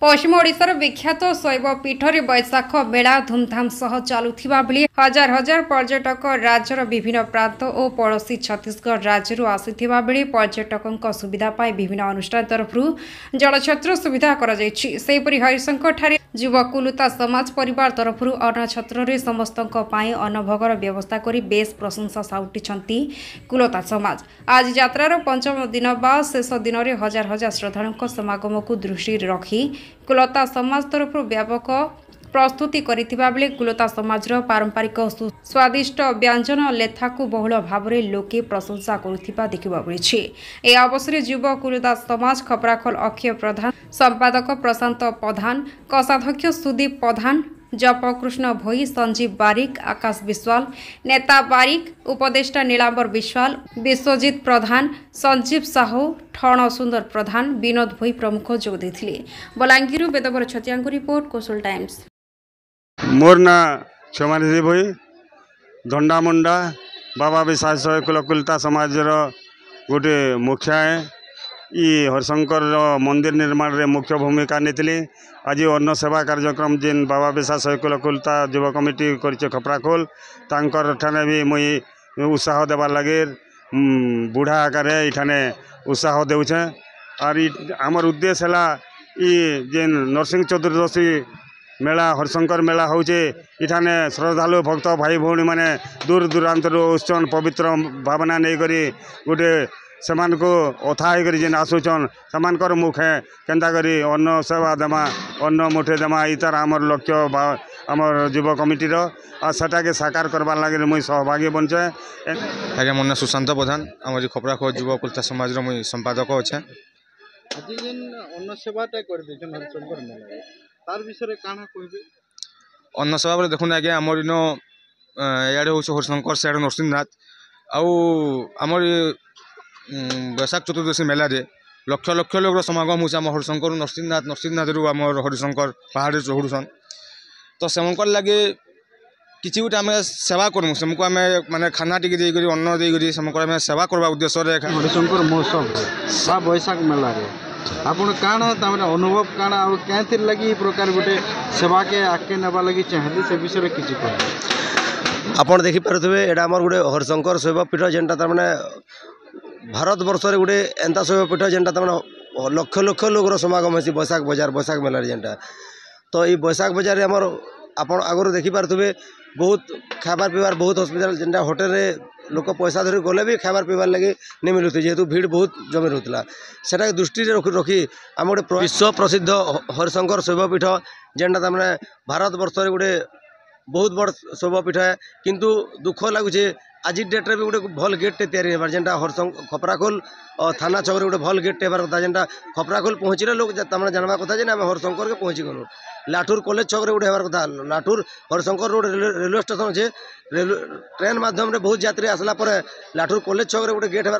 पश्चिम ओडिशार विख्यात शैव पीठरे बैशाख मेला धूमधाम सह चलुथिबा बेले हजार हजार पर्यटक राज्यर विभिन्न प्रांत और पड़ोशी छत्तीसगढ़ राज्य आसिथिबा बेले पर्यटकों सुविधा पाई विभिन्न अनुष्ठान तरफ जलछत्र सुविधा सेहीपरि हरिशंकर ठारे युवकुलता समाज परिवार तरफ अन्नछत्र समस्त अन्नभोगर व्यवस्था करी बेस प्रशंसा साउटिछंती कुलता समाज। आज यात्रार पंचम दिन बा शेष दिन में हजार हजार श्रद्धालुओं समागम को दृष्टि रखी कुलता समाज तरफ व्यापक प्रस्तुति करिथिबा बेले कुलता समाजर पारंपरिक स्वादिष्ट व्यंजन लेथा को बहुल भाव में लोके प्रशंसा करुथिबा देखिबा मिलिछि। ए अवसर युव कुलता समाज खपराखोल अक्षय प्रधान, संपादक प्रशांत प्रधान, कोषाध्यक्ष सुदीप प्रधान, जपकृष्ण भोई, संजीव बारिक, आकाश विश्वाल, नेता बारिक, उपदेष्टा नीलांबर विश्वाल, विश्वजित प्रधान, संजीव साहू, ठण सुंदर प्रधान, विनोद भोई प्रमुख जोग देथिले। बलांगीर वेदवर छतियांको रिपोर्ट, कोसुल टाइम्स। मोर ना क्षमानिधि भोई धंडामुंडा बाबा विशास कुलकुलता समाज गोटे मुखिया है। ये हरिशंकर मंदिर निर्माण रे मुख्य भूमिका नेतली। आज अन्न सेवा कार्यक्रम जिन बाबा विशास कुलकुलता युव कमिटी कर खपराखोल तांकर ठाने भी मुई उत्साह देवार लगे बुढ़ा आकार इठाने उत्साह देउछे। और आमर उद्देश्य है जेन नरसिंह चतुर्दशी मेला हरिशंकर मेला होचे इठाने श्रद्धालु भक्त भाई भौणी माने दूर दूरांतर उच्चन पवित्र भावना नहीं करी गोटे सेमान को अथा होकर जेन आसुचन सेमानकर मुखे केंता करी अन्न सेवा देमा अन्न मुठे देमा इतार आमर लक्ष्य आमर युव कमिटीर आ सेटा के साकार करबार लगे मुई सहभागी बनचे। आज्ञा मोर ना सुशांत प्रधान आम खपराखोल युव कुलता समाज मुई संपादक अच्छे। आज जेन अन्न सेवाटा कर देछन हरिशंकर मेला तार विषय काना कहबे। अन्न सेवा बोले देखुन आज्ञा आमर इन इे हूँ हरिशंकर सियाड़े नरसिंहनाथ आमर बैशाख चतुर्दशी मेला रे लक्ष लक्ष लोग समागम हो हरिशंकर नरसिंहनाथ आम हरिशंकर पहाड़ चढ़ुसन तो से लगे किसी गोटे आम सेवा करमु सेमको आम माने खाना टी अन्न देकर सेम सेवा करवा उद्देश्य हरिशंकर महोत्सव बैशाख मेला रे आपण काना तामने अनुभव काना आ कैंतिर लगी प्रकार गोटे सेवा के आके नेबा लगी चाहते से विषय किछि कह आपण देखि पारुथबे एडा हमर गोटे हरिशंकर शैव पीठ जेनटा तामने भारत वर्ष रे गोटे एंता शैव पीठ जेनटा तामने लक्ष लक्ष लोगर समागम हेसी बैशाख बजार बैशाख मेला जेनटा तो ये बैशाख बजार रे हमर आपण आगरो देखि पारुथबे बहुत खाबार पीबार बहुत हॉस्पिटल जेनटा होटल रे लोक पैसा धरी गले भी खाबार पीबार लगे नहीं मिलुथि जेहेतु भीड़ बहुत जमी रहूला सेटा दृष्टि रखी आम गोटे विश्व प्रसिद्ध हरिशंकर शैवपीठ जेनटा तमाने भारत वर्ष रे गोटे बहुत बड़ शैवपीठ है किंतु दुख लगुचे आज डेट रे भी गोटे भल गेट तैयारी होबार जेनटा हरिशंकर खपराखोल थाना छक गोटे भल गेट होबार कथा जेनटा खपराखोल पहुँचले लोग तमाने जानवा कथा जे आम हरिशंकर के पहुँची गलु। लाठुर कॉलेज छक गोटे होबार कथा लाठुर हरिशंकर रोड रेलवे स्टेशन अच्छे ट्रेन माध्यम रे बहुत यात्री आसला लाठुर कॉलेज छक गोटे गेट होबार